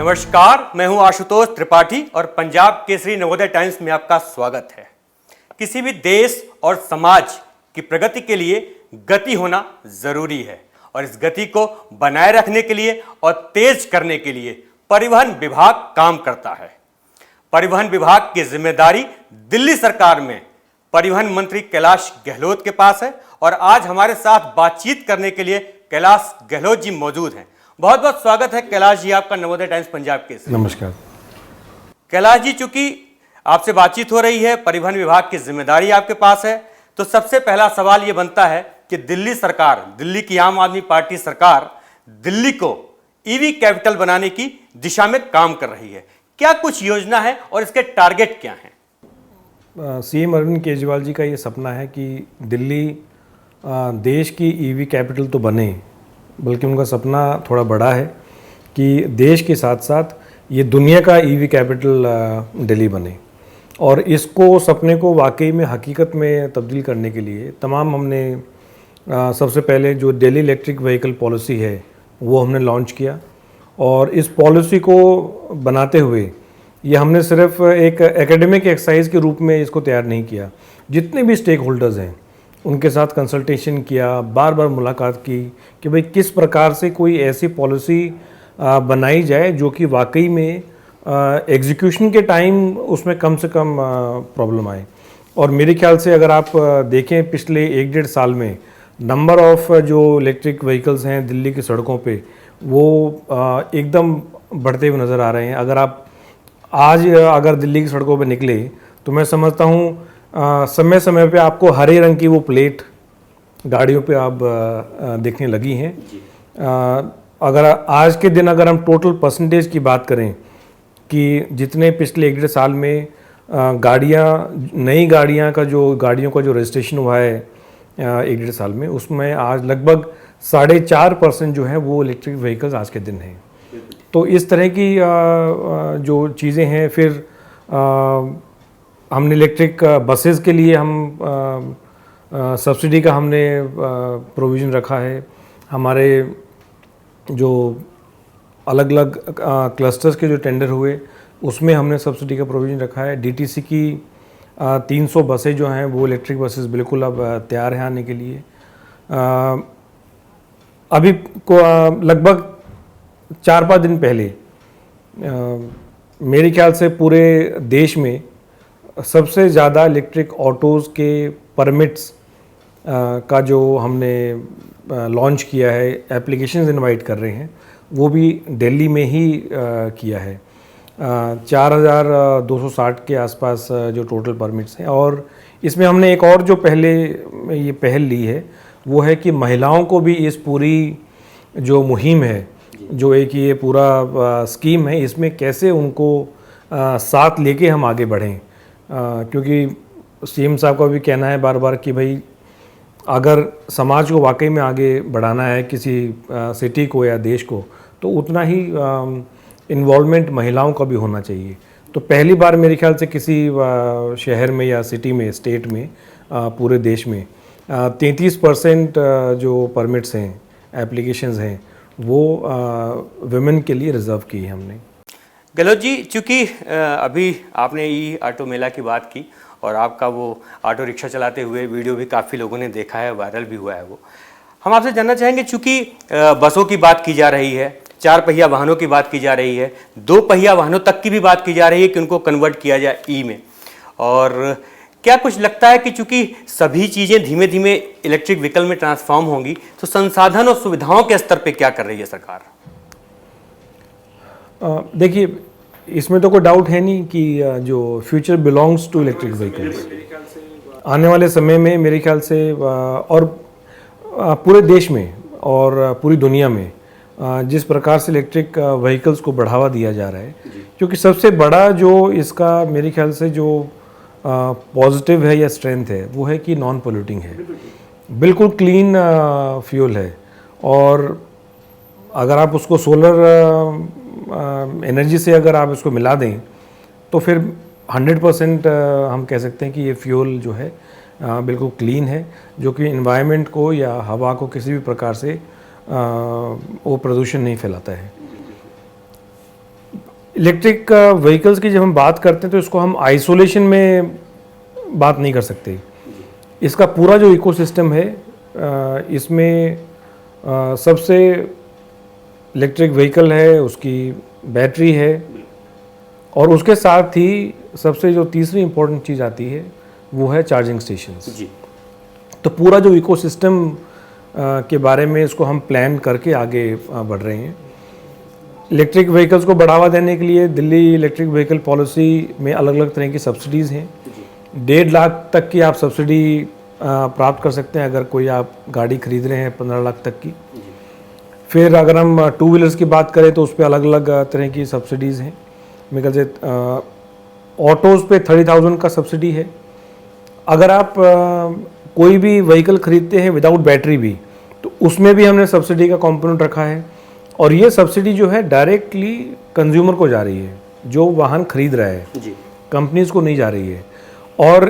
नमस्कार, मैं हूं आशुतोष त्रिपाठी और पंजाब केसरी नवोदय टाइम्स में आपका स्वागत है। किसी भी देश और समाज की प्रगति के लिए गति होना जरूरी है और इस गति को बनाए रखने के लिए और तेज करने के लिए परिवहन विभाग काम करता है। परिवहन विभाग की जिम्मेदारी दिल्ली सरकार में परिवहन मंत्री कैलाश गहलोत के पास है और आज हमारे साथ बातचीत करने के लिए कैलाश गहलोत जी मौजूद हैं। बहुत बहुत स्वागत है कैलाश जी आपका नवोदय टाइम्स पंजाब के। नमस्कार कैलाश जी, चूंकि आपसे बातचीत हो रही है, परिवहन विभाग की जिम्मेदारी आपके पास है, तो सबसे पहला सवाल यह बनता है कि दिल्ली सरकार, दिल्ली की आम आदमी पार्टी सरकार दिल्ली को ईवी कैपिटल बनाने की दिशा में काम कर रही है। क्या कुछ योजना है और इसके टारगेट क्या हैं? सीएम अरविंद केजरीवाल जी का ये सपना है कि दिल्ली देश की ईवी कैपिटल तो बने, बल्कि उनका सपना थोड़ा बड़ा है कि देश के साथ साथ ये दुनिया का ईवी कैपिटल दिल्ली बने। और इसको सपने को वाकई में हकीकत में तब्दील करने के लिए तमाम हमने सबसे पहले जो दिल्ली इलेक्ट्रिक व्हीकल पॉलिसी है वो हमने लॉन्च किया। और इस पॉलिसी को बनाते हुए ये हमने सिर्फ एक एकेडमिक एक्सरसाइज के रूप में इसको तैयार नहीं किया। जितने भी स्टेक होल्डर्स हैं उनके साथ कंसल्टेशन किया, बार बार मुलाकात की कि भाई किस प्रकार से कोई ऐसी पॉलिसी बनाई जाए जो कि वाकई में एग्जीक्यूशन के टाइम उसमें कम से कम प्रॉब्लम आए। और मेरे ख्याल से अगर आप देखें पिछले 1-1.5 साल में नंबर ऑफ जो इलेक्ट्रिक व्हीकल्स हैं दिल्ली की सड़कों पे वो एकदम बढ़ते हुए नज़र आ रहे हैं। अगर आप आज अगर दिल्ली की सड़कों पे निकले तो मैं समझता हूँ समय समय पे आपको हरे रंग की वो प्लेट गाड़ियों पे आप देखने लगी हैं। अगर आज के दिन अगर हम टोटल परसेंटेज की बात करें कि जितने पिछले 1-1.5 साल में नई गाड़ियों का जो रजिस्ट्रेशन हुआ है 1-1.5 साल में, उसमें आज लगभग 4.5% जो है वो इलेक्ट्रिक व्हीकल्स आज के दिन हैं। तो इस तरह की जो चीज़ें हैं, फिर हमने इलेक्ट्रिक बसेस के लिए हम सब्सिडी का हमने प्रोविज़न रखा है। हमारे जो अलग अलग क्लस्टर्स के जो टेंडर हुए उसमें हमने सब्सिडी का प्रोविज़न रखा है। डीटीसी की 300 बसें जो हैं वो इलेक्ट्रिक बसेस बिल्कुल अब तैयार हैं आने के लिए। अभी को लगभग 4-5 दिन पहले मेरे ख्याल से पूरे देश में सबसे ज़्यादा इलेक्ट्रिक ऑटोज़ के परमिट्स का जो हमने लॉन्च किया है, एप्लीकेशंस इनवाइट कर रहे हैं, वो भी दिल्ली में ही किया है। 4260 के आसपास जो टोटल परमिट्स हैं। और इसमें हमने एक और जो ये पहल ली है वो है कि महिलाओं को भी इस पूरी जो मुहिम है, जो एक ये पूरा स्कीम है, इसमें कैसे उनको साथ लेके हम आगे बढ़ें। क्योंकि सीएम साहब का भी कहना है बार बार कि भाई अगर समाज को वाकई में आगे बढ़ाना है किसी सिटी को या देश को, तो उतना ही इन्वॉल्वमेंट महिलाओं का भी होना चाहिए। तो पहली बार मेरे ख्याल से किसी शहर में या सिटी में, स्टेट में, पूरे देश में 33% जो परमिट्स हैं, एप्लीकेशंस हैं, वो वुमेन के लिए रिजर्व की है हमने। गहलोत जी, चूँकि अभी आपने ई ऑटो मेला की बात की और आपका वो ऑटो रिक्शा चलाते हुए वीडियो भी काफ़ी लोगों ने देखा है, वायरल भी हुआ है वो, हम आपसे जानना चाहेंगे, चूँकि बसों की बात की जा रही है, 4 पहिया वाहनों की बात की जा रही है, 2 पहिया वाहनों तक की भी बात की जा रही है कि उनको कन्वर्ट किया जाए ई में, और क्या कुछ लगता है कि चूँकि सभी चीज़ें धीमे धीमे इलेक्ट्रिक व्हीकल में ट्रांसफॉर्म होंगी, तो संसाधन और सुविधाओं के स्तर पर क्या कर रही है सरकार? देखिए, इसमें तो कोई डाउट है नहीं कि जो future belongs to electric vehicles. आने वाले समय में मेरे ख्याल से और पूरे देश में और पूरी दुनिया में जिस प्रकार से इलेक्ट्रिक व्हीकल्स को बढ़ावा दिया जा रहा है, क्योंकि सबसे बड़ा जो इसका मेरे ख्याल से जो पॉजिटिव है या स्ट्रेंथ है वो है कि नॉन पोल्यूटिंग है, बिल्कुल क्लीन फ्यूल है। और अगर आप उसको सोलर एनर्जी से अगर आप इसको मिला दें तो फिर 100% हम कह सकते हैं कि ये फ्यूल जो है बिल्कुल क्लीन है, जो कि एनवायरनमेंट को या हवा को किसी भी प्रकार से वो प्रदूषण नहीं फैलाता है। इलेक्ट्रिक व्हीकल्स की जब हम बात करते हैं तो इसको हम आइसोलेशन में बात नहीं कर सकते। इसका पूरा जो इकोसिस्टम है इसमें सबसे इलेक्ट्रिक व्हीकल है, उसकी बैटरी है, और उसके साथ ही सबसे जो तीसरी इम्पोर्टेंट चीज़ आती है वो है चार्जिंग स्टेशंस। जी। तो पूरा जो इकोसिस्टम के बारे में इसको हम प्लान करके आगे बढ़ रहे हैं। इलेक्ट्रिक व्हीकल्स को बढ़ावा देने के लिए दिल्ली इलेक्ट्रिक व्हीकल पॉलिसी में अलग अलग तरह की सब्सिडीज़ हैं। 1.5 लाख तक की आप सब्सिडी प्राप्त कर सकते हैं अगर कोई आप गाड़ी खरीद रहे हैं 15 लाख तक की। फिर अगर हम 2 व्हीलर्स की बात करें तो उस पर अलग अलग तरह की सब्सिडीज़ हैं। मेरे ख्याल से ऑटोज़ पे 30,000 का सब्सिडी है। अगर आप कोई भी व्हीकल खरीदते हैं विदाउट बैटरी भी, तो उसमें भी हमने सब्सिडी का कंपोनेंट रखा है, और ये सब्सिडी जो है डायरेक्टली कंज्यूमर को जा रही है, जो वाहन खरीद रहा है, कंपनीज़ को नहीं जा रही है। और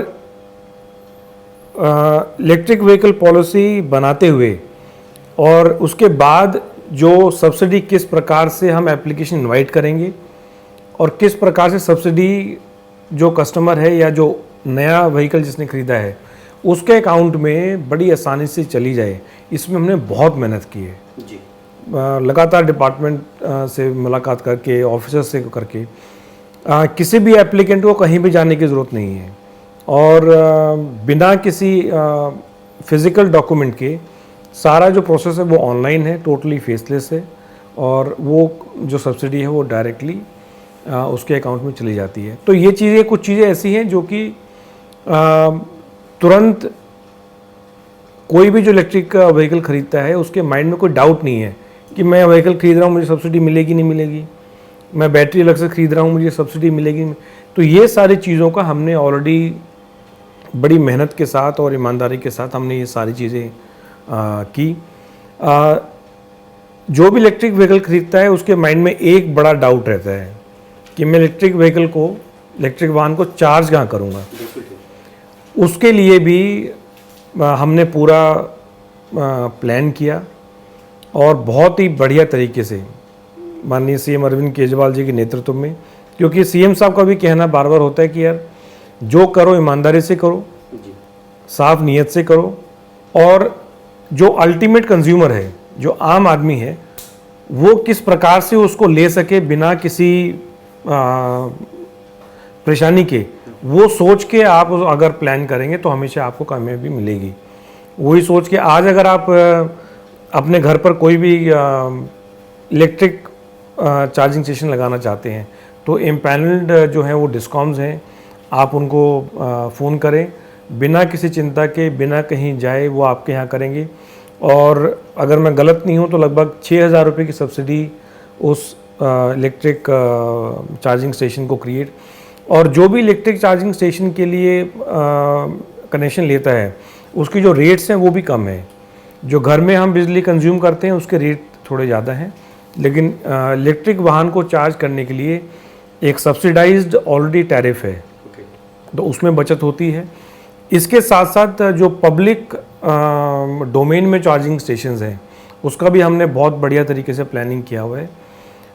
इलेक्ट्रिक व्हीकल पॉलिसी बनाते हुए और उसके बाद जो सब्सिडी किस प्रकार से हम एप्लीकेशन इनवाइट करेंगे और किस प्रकार से सब्सिडी जो कस्टमर है या जो नया व्हीकल जिसने ख़रीदा है उसके अकाउंट में बड़ी आसानी से चली जाए, इसमें हमने बहुत मेहनत की है। जी। लगातार डिपार्टमेंट से मुलाकात करके, ऑफिसर से करके, किसी भी एप्लीकेंट को कहीं भी जाने की ज़रूरत नहीं है, और बिना किसी फिज़िकल डॉक्यूमेंट के सारा जो प्रोसेस है वो ऑनलाइन है, टोटली फेसलेस है, और वो जो सब्सिडी है वो डायरेक्टली उसके अकाउंट में चली जाती है। तो ये चीज़ें, कुछ चीज़ें ऐसी हैं जो कि तुरंत कोई भी जो इलेक्ट्रिक व्हीकल खरीदता है उसके माइंड में कोई डाउट नहीं है कि मैं व्हीकल खरीद रहा हूँ, मुझे सब्सिडी मिलेगी नहीं मिलेगी, मैं बैटरी अलग से खरीद रहा हूँ, मुझे सब्सिडी मिलेगी नहीं। तो ये सारी चीज़ों का हमने ऑलरेडी बड़ी मेहनत के साथ और ईमानदारी के साथ हमने ये सारी चीज़ें की। जो भी इलेक्ट्रिक व्हीकल खरीदता है उसके माइंड में एक बड़ा डाउट रहता है कि मैं इलेक्ट्रिक व्हीकल को, इलेक्ट्रिक वाहन को चार्ज कहाँ करूँगा। उसके लिए भी हमने पूरा प्लान किया, और बहुत ही बढ़िया तरीके से माननीय सीएम अरविंद केजरीवाल जी के नेतृत्व में, क्योंकि सीएम साहब का भी कहना बार बार होता है कि यार जो करो ईमानदारी से करो, साफ नीयत से करो, और जो अल्टीमेट कंज्यूमर है, जो आम आदमी है, वो किस प्रकार से उसको ले सके बिना किसी परेशानी के, वो सोच के आप अगर प्लान करेंगे तो हमेशा आपको कामयाबी मिलेगी। वही सोच के आज अगर आप अपने घर पर कोई भी इलेक्ट्रिक चार्जिंग स्टेशन लगाना चाहते हैं तो एम्पैनल्ड जो हैं वो डिस्कॉम्स हैं, आप उनको फ़ोन करें, बिना किसी चिंता के, बिना कहीं जाए वो आपके यहाँ करेंगे। और अगर मैं गलत नहीं हूँ तो लगभग 6,000 रुपये की सब्सिडी उस इलेक्ट्रिक चार्जिंग स्टेशन को क्रिएट, और जो भी इलेक्ट्रिक चार्जिंग स्टेशन के लिए कनेक्शन लेता है उसकी जो रेट्स हैं वो भी कम है। जो घर में हम बिजली कंज्यूम करते हैं उसके रेट थोड़े ज़्यादा हैं, लेकिन इलेक्ट्रिक वाहन को चार्ज करने के लिए एक सब्सिडाइज्ड ऑलरेडी टैरिफ है, तो उसमें बचत होती है। इसके साथ साथ जो पब्लिक डोमेन में चार्जिंग स्टेशंस हैं उसका भी हमने बहुत बढ़िया तरीके से प्लानिंग किया हुआ है।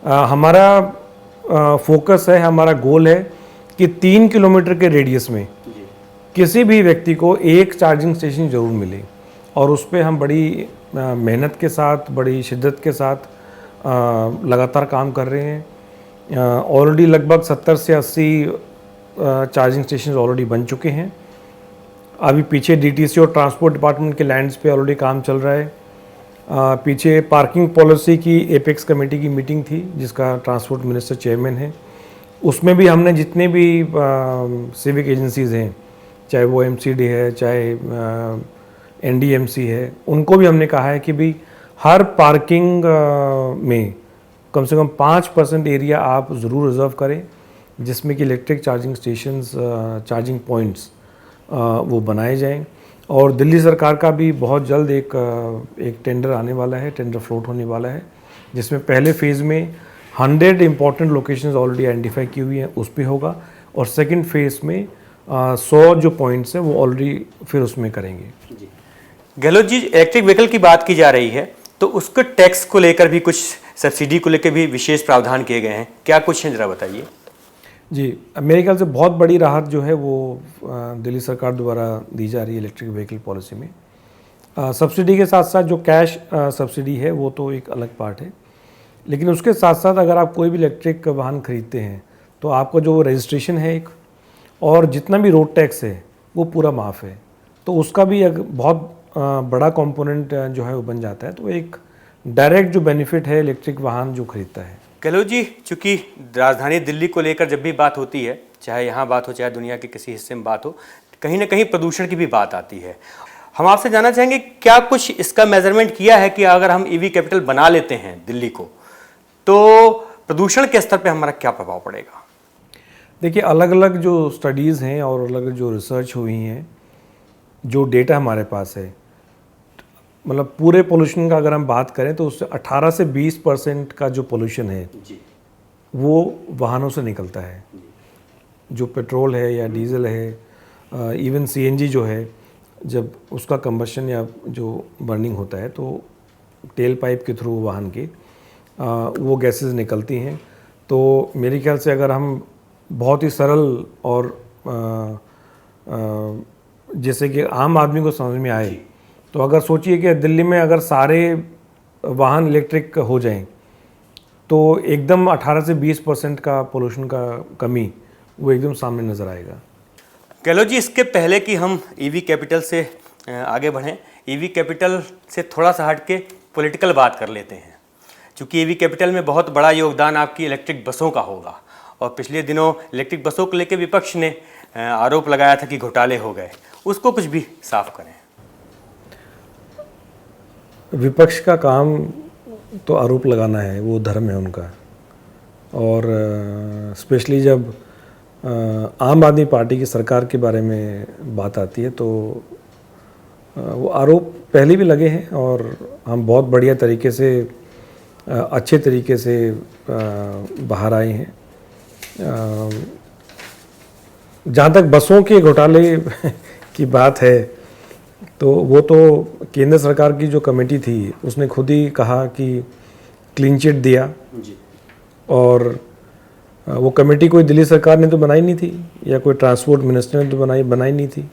हमारा फोकस है, हमारा गोल है कि 3 किलोमीटर के रेडियस में किसी भी व्यक्ति को एक चार्जिंग स्टेशन ज़रूर मिले, और उस पर हम बड़ी मेहनत के साथ, बड़ी शिद्दत के साथ लगातार काम कर रहे हैं। ऑलरेडी लगभग 70 से 80 चार्जिंग स्टेशन ऑलरेडी बन चुके हैं। अभी पीछे डीटीसी और ट्रांसपोर्ट डिपार्टमेंट के लैंड्स पे ऑलरेडी काम चल रहा है। पीछे पार्किंग पॉलिसी की एपेक्स कमेटी की मीटिंग थी जिसका ट्रांसपोर्ट मिनिस्टर चेयरमैन है, उसमें भी हमने जितने भी सिविक एजेंसीज़ हैं, चाहे वो एमसीडी है, चाहे एनडीएमसी है, उनको भी हमने कहा है कि भी हर पार्किंग में कम से कम 5% एरिया आप ज़रूर रिज़र्व करें जिसमें कि electric charging stations, charging points वो बनाए जाएं। और दिल्ली सरकार का भी बहुत जल्द एक टेंडर आने वाला है, टेंडर फ्लोट होने वाला है, जिसमें पहले फेज़ में 100 इम्पॉर्टेंट लोकेशंस ऑलरेडी आइडेंटिफाई की हुई हैं, उस पे होगा, और सेकंड फेज़ में 100 जो पॉइंट्स हैं वो ऑलरेडी फिर उसमें करेंगे। गहलोत जी, इलेक्ट्रिक व्हीकल की बात की जा रही है तो उसके टैक्स को लेकर भी कुछ सब्सिडी को लेकर भी विशेष प्रावधान किए गए हैं, क्या कुछ है जरा बताइए। जी, मेरे ख्याल से बहुत बड़ी राहत जो है वो दिल्ली सरकार द्वारा दी जा रही है इलेक्ट्रिक व्हीकल पॉलिसी में। सब्सिडी के साथ साथ जो कैश सब्सिडी है वो तो एक अलग पार्ट है, लेकिन उसके साथ साथ अगर आप कोई भी इलेक्ट्रिक वाहन खरीदते हैं तो आपका जो रजिस्ट्रेशन है एक, और जितना भी रोड टैक्स है वो पूरा माफ़ है, तो उसका भी एक बहुत बड़ा कंपोनेंट जो है वो बन जाता है। तो एक डायरेक्ट जो बेनिफिट है इलेक्ट्रिक वाहन जो खरीदता है। गहलोत जी, चूँकि राजधानी दिल्ली को लेकर जब भी बात होती है, चाहे यहाँ बात हो चाहे दुनिया के किसी हिस्से में बात हो, कहीं ना कहीं प्रदूषण की भी बात आती है। हम आपसे जानना चाहेंगे क्या कुछ इसका मेजरमेंट किया है कि अगर हम ईवी कैपिटल बना लेते हैं दिल्ली को तो प्रदूषण के स्तर पे हमारा क्या प्रभाव पड़ेगा। देखिए, अलग अलग जो स्टडीज़ हैं और अलग अलग जो रिसर्च हुई हैं, जो डेटा हमारे पास है, मतलब पूरे पोल्यूशन का अगर हम बात करें तो उससे 18 से 20% का जो पोल्यूशन है जी। वो वाहनों से निकलता है। जो पेट्रोल है या डीजल है, इवन सीएनजी जो है, जब उसका कंबशन या जो बर्निंग होता है तो टेल पाइप के थ्रू वाहन के वो गैसेस निकलती हैं। तो मेरे ख्याल से अगर हम बहुत ही सरल और जैसे कि आम आदमी को समझ में आए, तो अगर सोचिए कि दिल्ली में अगर सारे वाहन इलेक्ट्रिक हो जाएं तो एकदम 18 से 20% का पोल्यूशन का कमी वो एकदम सामने नज़र आएगा। गहलोत जी, इसके पहले कि हम ईवी कैपिटल से आगे बढ़ें, ईवी कैपिटल से थोड़ा सा हट के पॉलिटिकल बात कर लेते हैं। चूँकि ईवी कैपिटल में बहुत बड़ा योगदान आपकी इलेक्ट्रिक बसों का होगा, और पिछले दिनों इलेक्ट्रिक बसों को लेकर विपक्ष ने आरोप लगाया था कि घोटाले हो गए, उसको कुछ भी साफ करें। विपक्ष का काम तो आरोप लगाना है, वो धर्म है उनका, और स्पेशली जब आम आदमी पार्टी की सरकार के बारे में बात आती है तो वो आरोप पहले भी लगे हैं और हम बहुत बढ़िया तरीके से, अच्छे तरीके से बाहर आए हैं। जहाँ तक बसों के घोटाले की बात है तो वो तो केंद्र सरकार की जो कमेटी थी उसने खुद ही कहा कि क्लीन चिट दिया जी। और वो कमेटी कोई दिल्ली सरकार ने तो बनाई नहीं थी या कोई ट्रांसपोर्ट मिनिस्टर ने तो बनाई नहीं थी।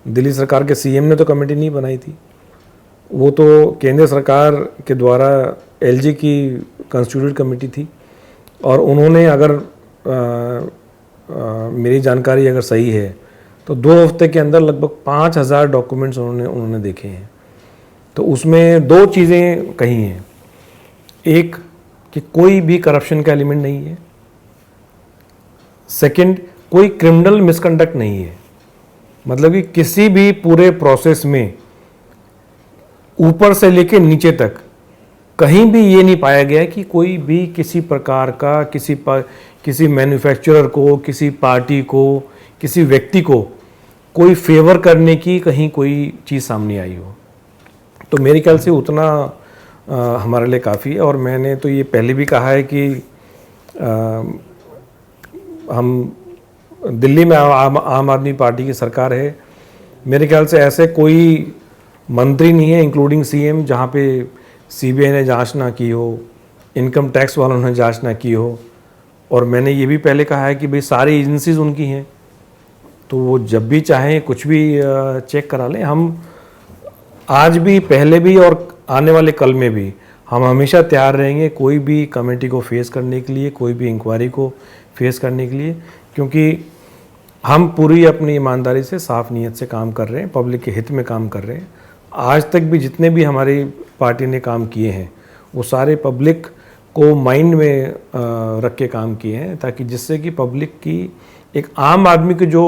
दिल्ली सरकार के सीएम ने तो कमेटी नहीं बनाई थी, वो तो केंद्र सरकार के द्वारा एलजी की कंस्टिट्यूटेड कमेटी थी। और उन्होंने अगर मेरी जानकारी अगर सही है तो 2 हफ्ते के अंदर लगभग 5000 डॉक्यूमेंट्स उन्होंने देखे हैं। तो उसमें 2 चीज़ें कही हैं, एक कि कोई भी करप्शन का एलिमेंट नहीं है, सेकंड कोई क्रिमिनल मिसकंडक्ट नहीं है। मतलब कि किसी भी पूरे प्रोसेस में ऊपर से लेकर नीचे तक कहीं भी ये नहीं पाया गया कि कोई भी किसी प्रकार का किसी मैन्युफैक्चरर को, किसी पार्टी को, किसी व्यक्ति को कोई फेवर करने की कहीं कोई चीज़ सामने आई हो। तो मेरे ख्याल से उतना हमारे लिए काफ़ी है। और मैंने तो ये पहले भी कहा है कि हम दिल्ली में आम आदमी पार्टी की सरकार है, मेरे ख्याल से ऐसे कोई मंत्री नहीं है इंक्लूडिंग सीएम जहाँ पे सीबीआई ने जांच ना की हो, इनकम टैक्स वालों ने जांच ना की हो। और मैंने ये भी पहले कहा है कि भाई सारी एजेंसीज उनकी हैं, तो वो जब भी चाहें कुछ भी चेक करा लें। हम आज भी, पहले भी और आने वाले कल में भी हम हमेशा तैयार रहेंगे कोई भी कमेटी को फेस करने के लिए, कोई भी इंक्वायरी को फेस करने के लिए, क्योंकि हम पूरी अपनी ईमानदारी से, साफ नीयत से काम कर रहे हैं, पब्लिक के हित में काम कर रहे हैं। आज तक भी जितने भी हमारी पार्टी ने काम किए हैं वो सारे पब्लिक को माइंड में रख के काम किए हैं, ताकि जिससे कि पब्लिक की, एक आम आदमी की जो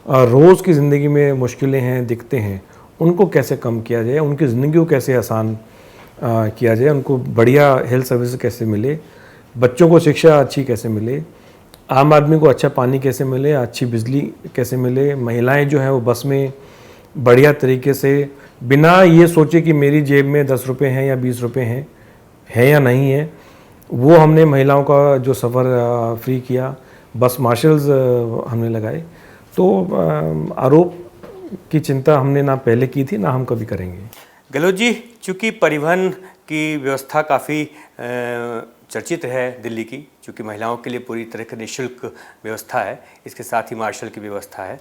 रोज़ की ज़िंदगी में मुश्किलें हैं, दिखते हैं, उनको कैसे कम किया जाए, उनकी ज़िंदगी को कैसे आसान किया जाए, उनको बढ़िया हेल्थ सर्विस कैसे मिले, बच्चों को शिक्षा अच्छी कैसे मिले, आम आदमी को अच्छा पानी कैसे मिले, अच्छी बिजली कैसे मिले, महिलाएं जो हैं वो बस में बढ़िया तरीके से बिना ये सोचे कि मेरी जेब में 10 रुपये हैं या 20 रुपये हैं या नहीं है, वो हमने महिलाओं का जो सफ़र फ्री किया, बस मार्शल्स हमने लगाए। तो आरोप की चिंता हमने ना पहले की थी, ना हम कभी करेंगे। गहलोत जी, चूँकि परिवहन की व्यवस्था काफ़ी चर्चित है दिल्ली की, क्योंकि महिलाओं के लिए पूरी तरह की निःशुल्क व्यवस्था है, इसके साथ ही मार्शल की व्यवस्था है।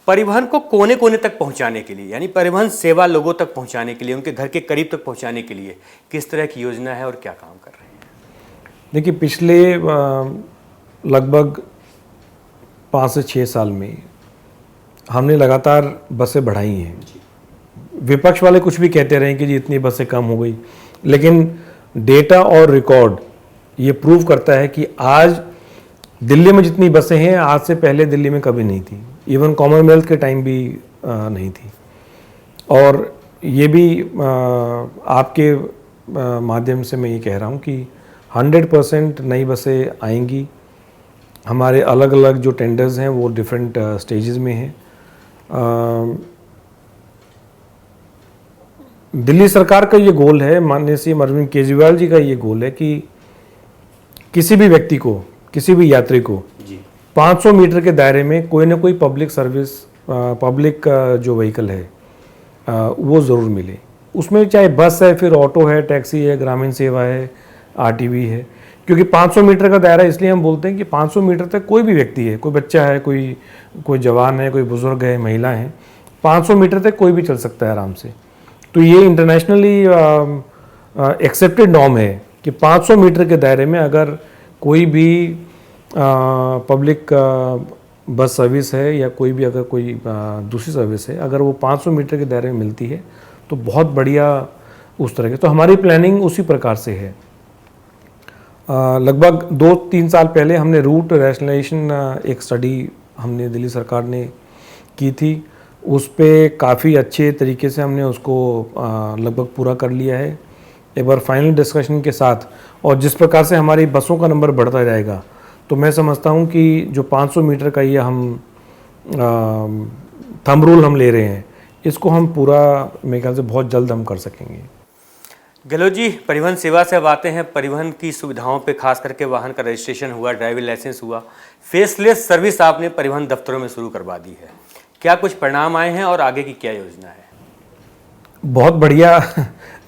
परिवहन को कोने कोने तक पहुंचाने के लिए, यानी परिवहन सेवा लोगों तक पहुंचाने के लिए, उनके घर के करीब तक पहुंचाने के लिए किस तरह की योजना है और क्या काम कर रहे हैं? देखिए, पिछले लगभग 5 से 6 साल में हमने लगातार बसें बढ़ाई हैं। विपक्ष वाले कुछ भी कहते रहे कि जी इतनी बसें कम हो गई, लेकिन डेटा और रिकॉर्ड ये प्रूव करता है कि आज दिल्ली में जितनी बसें हैं आज से पहले दिल्ली में कभी नहीं थी, इवन कॉमनवेल्थ के टाइम भी नहीं थी। और ये भी आपके माध्यम से मैं ये कह रहा हूँ कि 100% नई बसें आएंगी। हमारे अलग अलग जो टेंडर्स हैं वो डिफरेंट स्टेजेस में हैं। दिल्ली सरकार का ये गोल है, माननीय सीएम अरविंद केजरीवाल जी का ये गोल है कि किसी भी व्यक्ति को, किसी भी यात्री को 500 मीटर के दायरे में कोई ना कोई पब्लिक सर्विस, पब्लिक जो व्हीकल है वो ज़रूर मिले। उसमें चाहे बस है, फिर ऑटो है, टैक्सी है, ग्रामीण सेवा है, आरटीवी है। क्योंकि 500 मीटर का दायरा इसलिए हम बोलते हैं कि 500 मीटर तक कोई भी व्यक्ति है, कोई बच्चा है, कोई जवान है, कोई बुजुर्ग है, महिला है, 500 मीटर तक कोई भी चल सकता है आराम से। तो ये इंटरनेशनली एक्सेप्टेड नॉर्म है कि 500 मीटर के दायरे में अगर कोई भी पब्लिक बस सर्विस है या कोई भी अगर कोई दूसरी सर्विस है, अगर वो 500 मीटर के दायरे में मिलती है तो बहुत बढ़िया उस तरह के। तो हमारी प्लानिंग उसी प्रकार से है। लगभग 2-3 साल पहले हमने रूट रैशनलाइजेशन एक स्टडी हमने दिल्ली सरकार ने की थी। उस पे काफ़ी अच्छे तरीके से हमने उसको लगभग पूरा कर लिया है एक बार फाइनल डिस्कशन के साथ। और जिस प्रकार से हमारी बसों का नंबर बढ़ता जाएगा तो मैं समझता हूँ कि जो 500 मीटर का ये हम थंब रूल हम ले रहे हैं, इसको हम पूरा मेरे ख्याल से बहुत जल्द हम कर सकेंगे। गहलोत जी, परिवहन सेवा से अब आते हैं परिवहन की सुविधाओं पे, खास करके वाहन का रजिस्ट्रेशन हुआ, ड्राइविंग लाइसेंस हुआ, फेसलेस सर्विस आपने परिवहन दफ्तरों में शुरू करवा दी है। क्या कुछ परिणाम आए हैं और आगे की क्या योजना है? बहुत बढ़िया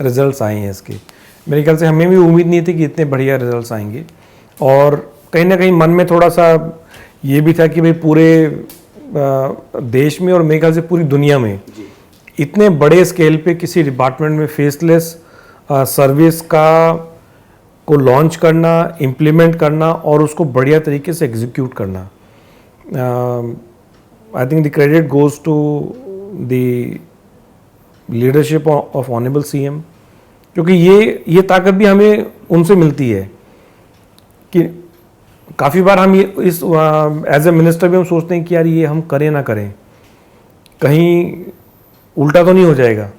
रिजल्ट्स आए हैं इसके। मेरे ख्याल से हमें भी उम्मीद नहीं थी कि इतने बढ़िया रिजल्ट्स आएंगे। और कहीं ना कहीं मन में थोड़ा सा ये भी था कि भाई पूरे देश में और मेरे ख्याल से पूरी दुनिया में इतने बड़े स्केल पे किसी डिपार्टमेंट में फेसलेस सर्विस को लॉन्च करना, इम्प्लीमेंट करना और उसको बढ़िया तरीके से एग्जीक्यूट करना, I think the credit goes to the leadership of honourable CM. क्योंकि ये ताकत भी हमें उनसे मिलती है कि काफ़ी बार हम ये इस एज ए मिनिस्टर भी हम सोचते हैं कि यार ये हम करें ना करें, कहीं उल्टा तो नहीं हो जाएगा,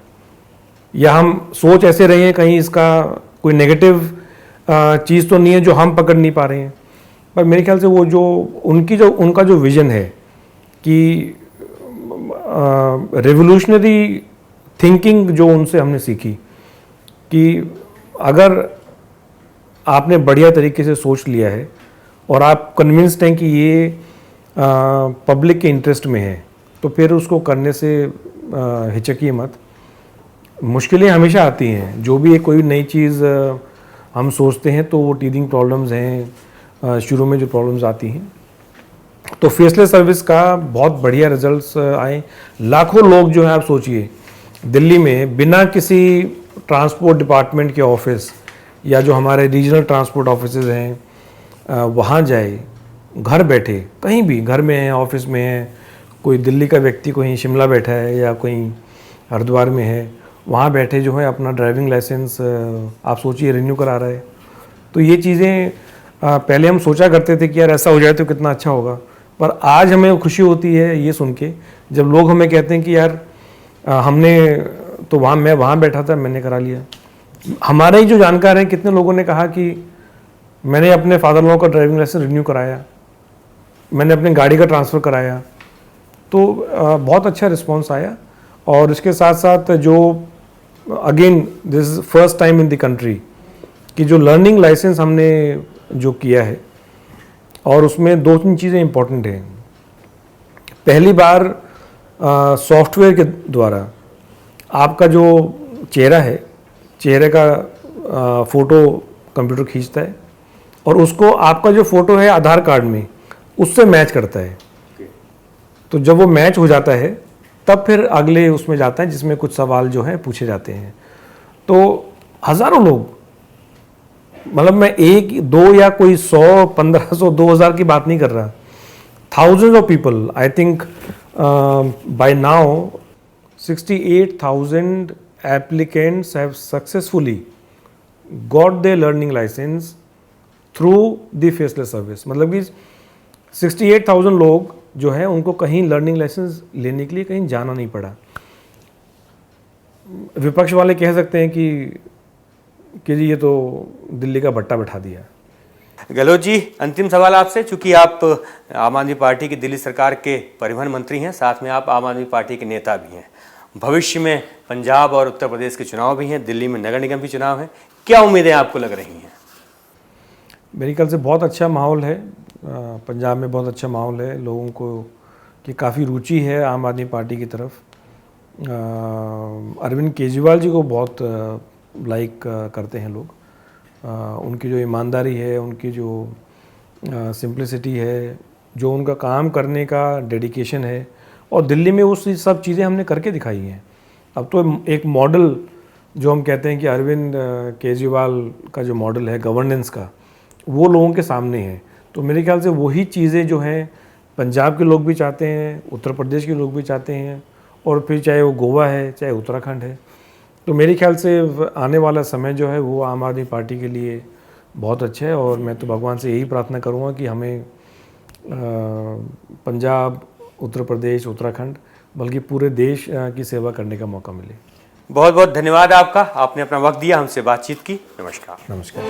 या हम सोच ऐसे रहे हैं कहीं इसका कोई नेगेटिव चीज़ तो नहीं है जो हम पकड़ नहीं पा रहे हैं। पर मेरे ख्याल से वो जो उनका जो विज़न है कि रेवोल्यूशनरी थिंकिंग जो उनसे हमने सीखी कि अगर आपने बढ़िया तरीके से सोच लिया है और आप कन्विंस्ड हैं कि ये पब्लिक के इंटरेस्ट में है, तो फिर उसको करने से हिचकिए मत। मुश्किलें हमेशा आती हैं, जो भी कोई नई चीज़ हम सोचते हैं तो वो टीदिंग प्रॉब्लम्स हैं, शुरू में जो प्रॉब्लम्स आती हैं। तो फेसलेस सर्विस का बहुत बढ़िया रिजल्ट्स आए। लाखों लोग जो हैं, आप सोचिए दिल्ली में बिना किसी ट्रांसपोर्ट डिपार्टमेंट के ऑफिस या जो हमारे रीजनल ट्रांसपोर्ट ऑफिसेज हैं वहाँ जाए, घर बैठे कहीं भी, घर में है, ऑफिस में है, कोई दिल्ली का व्यक्ति कहीं शिमला बैठा है या कहीं हरिद्वार में है, वहाँ बैठे जो है अपना ड्राइविंग लाइसेंस आप सोचिए रिन्यू करा रहा है। तो ये चीज़ें पहले हम सोचा करते थे कि यार ऐसा हो जाए तो कितना अच्छा होगा, पर आज हमें खुशी होती है ये सुन के जब लोग हमें कहते हैं कि यार हमने तो मैं वहाँ बैठा था, मैंने करा लिया। हमारे ही जो जानकार हैं, कितने लोगों ने कहा कि मैंने अपने फादर लॉ का ड्राइविंग लाइसेंस रिन्यू कराया, मैंने अपने गाड़ी का ट्रांसफ़र कराया। तो बहुत अच्छा रिस्पांस आया। और इसके साथ साथ जो again this is first time in the country कि जो लर्निंग लाइसेंस हमने जो किया है, और उसमें 2-3 चीज़ें इंपॉर्टेंट हैं। पहली बार सॉफ्टवेयर के द्वारा आपका जो चेहरा है, चेहरे का फ़ोटो कंप्यूटर खींचता है और उसको आपका जो फ़ोटो है आधार कार्ड में उससे मैच करता है। तो जब वो मैच हो जाता है तब फिर अगले उसमें जाता है जिसमें कुछ सवाल जो है पूछे जाते हैं। तो हज़ारों लोग, मतलब मैं एक दो या कोई 100 1500 2000 की बात नहीं कर रहा, thousands of people, I think by now 68,000 applicants have successfully got their learning license through the faceless service। मतलब कि 68,000 लोग जो है उनको कहीं लर्निंग लाइसेंस लेने के लिए कहीं जाना नहीं पड़ा। विपक्ष वाले कह सकते हैं कि जी ये तो दिल्ली का भट्टा बैठा दिया। गहलोत जी, अंतिम सवाल आपसे, चूंकि आप आम आदमी पार्टी की दिल्ली सरकार के परिवहन मंत्री हैं, साथ में आप आम आदमी पार्टी के नेता भी हैं। भविष्य में पंजाब और उत्तर प्रदेश के चुनाव भी हैं, दिल्ली में नगर निगम के चुनाव हैं, क्या उम्मीदें आपको लग रही हैं? मेरे ख्याल से बहुत अच्छा माहौल है, पंजाब में बहुत अच्छा माहौल है, लोगों को की काफ़ी रुचि है आम आदमी पार्टी की तरफ। अरविंद केजरीवाल जी को बहुत लाइक करते हैं लोग। उनकी जो ईमानदारी है, उनकी जो सिंप्लिसिटी है, जो उनका काम करने का डेडिकेशन है, और दिल्ली में वो सब चीज़ें हमने करके दिखाई हैं। अब तो एक मॉडल जो हम कहते हैं कि अरविंद केजरीवाल का जो मॉडल है गवर्नेंस का, वो लोगों के सामने है। तो मेरे ख्याल से वही चीज़ें जो हैं पंजाब के लोग भी चाहते हैं, उत्तर प्रदेश के लोग भी चाहते हैं, और फिर चाहे वो गोवा है चाहे उत्तराखंड है। तो मेरे ख्याल से आने वाला समय जो है वो आम आदमी पार्टी के लिए बहुत अच्छा है, और मैं तो भगवान से यही प्रार्थना करूँगा कि हमें पंजाब, उत्तर प्रदेश, उत्तराखंड, बल्कि पूरे देश की सेवा करने का मौका मिले। बहुत बहुत धन्यवाद आपका, आपने अपना वक्त दिया, हमसे बातचीत की। नमस्कार। नमस्कार।